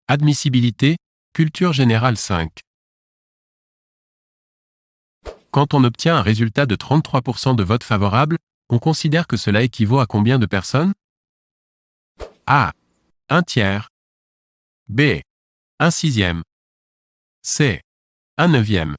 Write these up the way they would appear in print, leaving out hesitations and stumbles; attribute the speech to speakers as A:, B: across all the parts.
A: Admissibilité, culture générale 5. Quand on obtient un résultat de 33% de votes favorables, on considère que cela équivaut à combien de personnes? A. Un tiers. B. Un sixième. C. Un neuvième.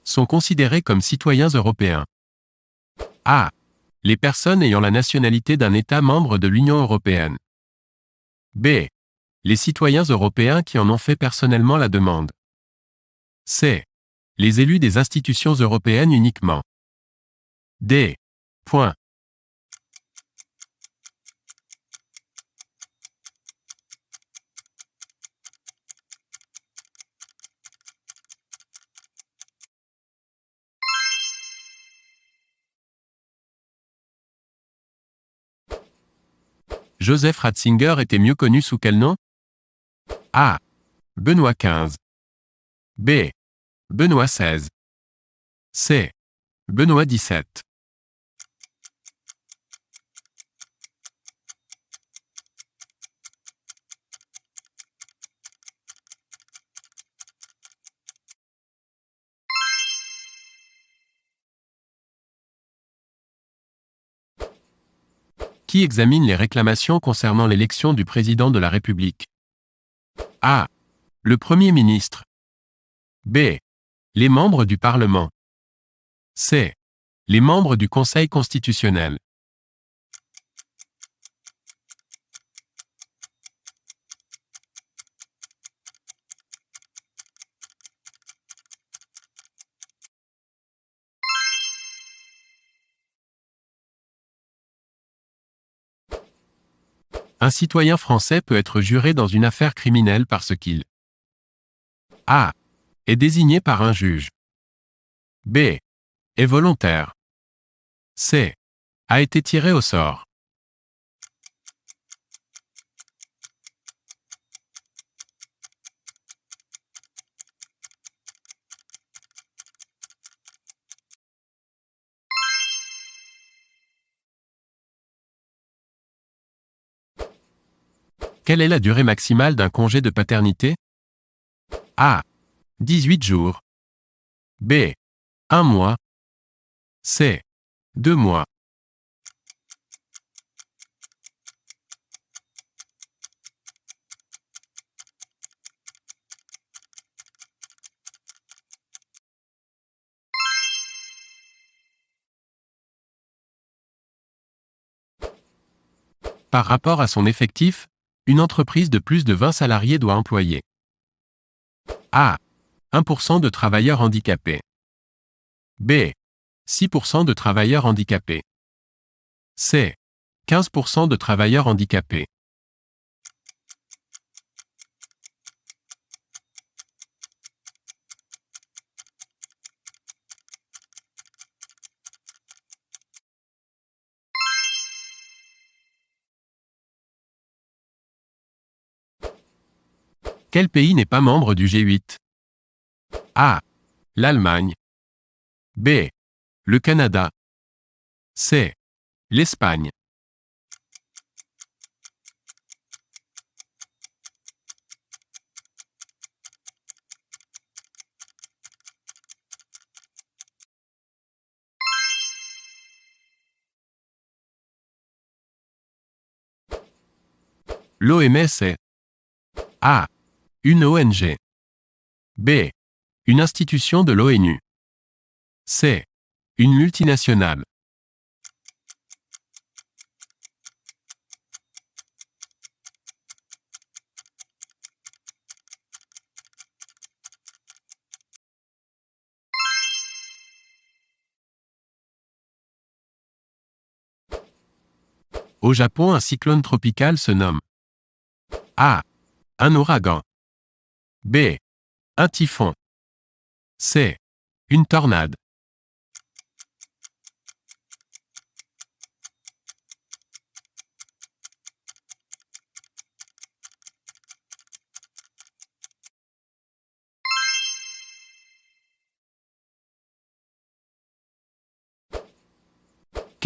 A: Sont considérés comme citoyens européens. A. Les personnes ayant la nationalité d'un État membre de l'Union européenne. B. Les citoyens européens qui en ont fait personnellement la demande. C. Les élus des institutions européennes uniquement. D. Point. Joseph Ratzinger était mieux connu sous quel nom? A. Benoît XV. B. Benoît XVI. C. Benoît XVII. Qui examine les réclamations concernant l'élection du président de la République? A. Le Premier ministre. B. Les membres du Parlement. C. Les membres du Conseil constitutionnel. Un citoyen français peut être juré dans une affaire criminelle parce qu'il A. Est désigné par un juge. B. Est volontaire. C. A été tiré au sort. Quelle est la durée maximale d'un congé de paternité? A. 18 jours. B. 1 mois. C. 2 mois. Par rapport à son effectif, une entreprise de plus de 20 salariés doit employer A. 1% de travailleurs handicapés. B. 6% de travailleurs handicapés. C. 15% de travailleurs handicapés. Quel pays n'est pas membre du G8? A. L'Allemagne. B. Le Canada. C. L'Espagne. L'OMS est A. Une ONG. B. Une institution de l'ONU. C. Une multinationale. Au Japon, un cyclone tropical se nomme A. Un ouragan. B. Un typhon. C. Une tornade.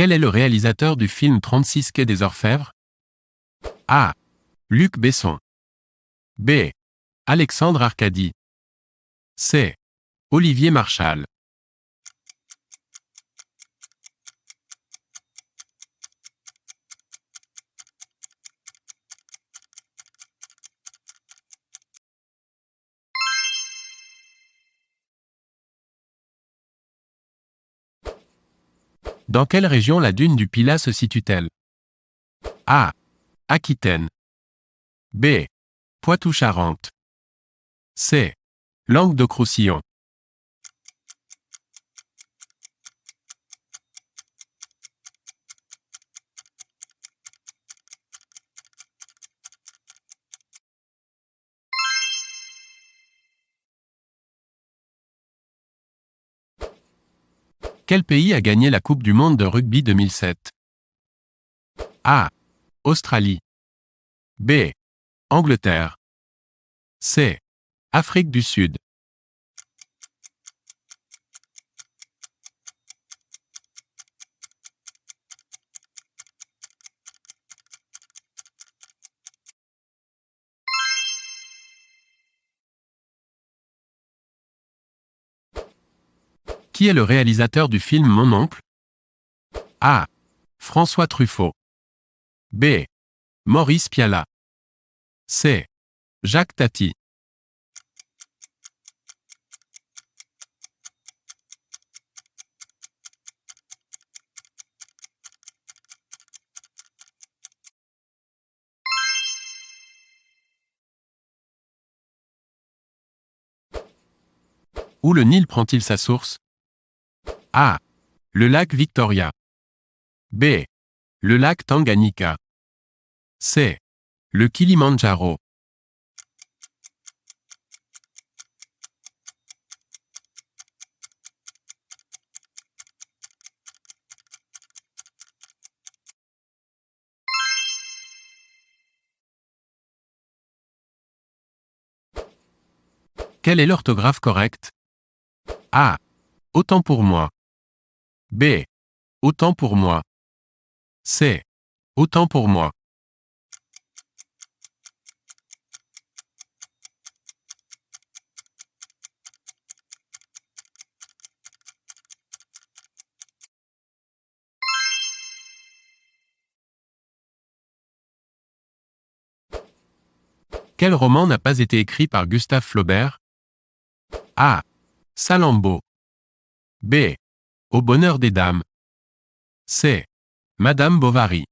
A: Quel est le réalisateur du film 36 quai des Orfèvres? A. Luc Besson. B. Alexandre Arcadi. C. Olivier Marchal. Dans quelle région la dune du Pilat se situe-t-elle? A. Aquitaine. B. Poitou-Charentes. C. Languedoc-Roussillon. Quel pays a gagné la Coupe du monde de rugby 2007? A. Australie. B. Angleterre. C. Afrique du Sud. Qui est le réalisateur du film Mon oncle? A. François Truffaut. B. Maurice Pialat. C. Jacques Tati. Où le Nil prend-il sa source? A. Le lac Victoria. B. Le lac Tanganyika. C. Le Kilimandjaro. Quelle est l'orthographe correcte? A. Autant pour moi. B. Autant pour moi. C. Autant pour moi. Quel roman n'a pas été écrit par Gustave Flaubert? A. Salammbô. B. Au bonheur des dames. C. Madame Bovary.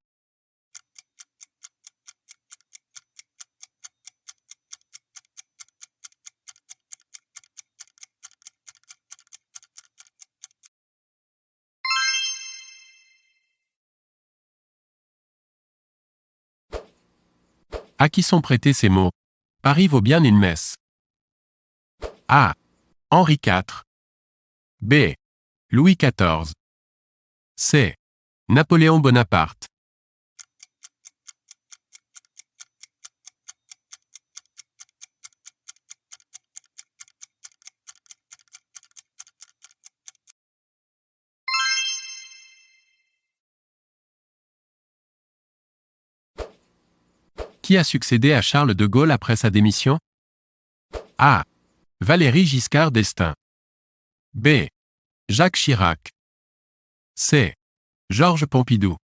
A: À qui sont prêtés ces mots? Paris vaut bien une messe. A. Henri IV. B. Louis XIV. C. Napoléon Bonaparte. Qui a succédé à Charles de Gaulle après sa démission? A. Valéry Giscard d'Estaing. B. Jacques Chirac. C. Georges Pompidou.